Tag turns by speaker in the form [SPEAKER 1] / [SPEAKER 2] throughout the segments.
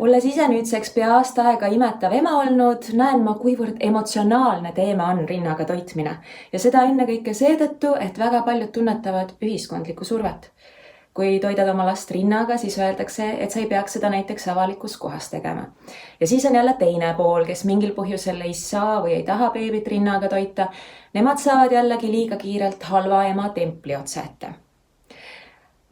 [SPEAKER 1] Olles ise nüüdseks pea aasta aega imetav ema olnud, näen ma, kuivõrd emotsionaalne teema on rinnaga toitmine. Ja seda ennekõike seetõttu, et väga paljud tunnetavad ühiskondlikku survet. Kui toidad oma last rinnaga, siis öeldakse, et sa ei peaks seda näiteks avalikus kohas tegema. Ja siis on jälle teine pool, kes mingil põhjusel ei saa või ei taha beebit rinnaga toita. Nemad saavad jällegi liiga kiirelt halva ema templi otsa ette.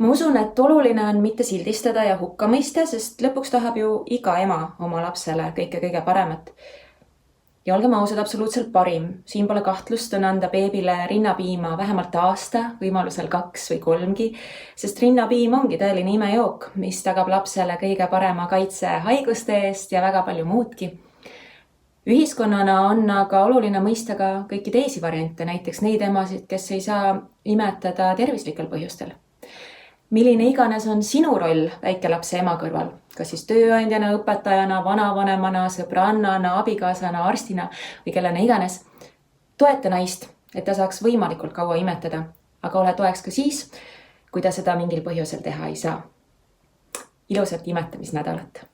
[SPEAKER 1] Ma usun, et oluline on mitte sildistada ja hukka mõista, sest lõpuks tahab ju iga ema oma lapsele kõige paremat. Ja olgem ausad, absoluutselt parim. Siin pole kahtlust, on anda beebile rinnapiima vähemalt aasta, võimalusel 2 või 3, sest rinnapiim ongi tõeline imejook, mis tagab lapsele kõige parema kaitse haiguste eest ja väga palju muudki. Ühiskonnana on aga oluline mõista ka kõiki teisi variante, näiteks neid emasid, kes ei saa imetada tervislikel põhjustel. Milline iganes on sinu roll väikelapse ema kõrval, kas siis tööandjana, õpetajana, vanavanemana, sõbrannana, abikaasana, arstina või kellena iganes, toeta naist, et ta saaks võimalikult kaua imetada, aga ole toeks ka siis, kui ta seda mingil põhjusel teha ei saa. Ilusat imetamisnädalat!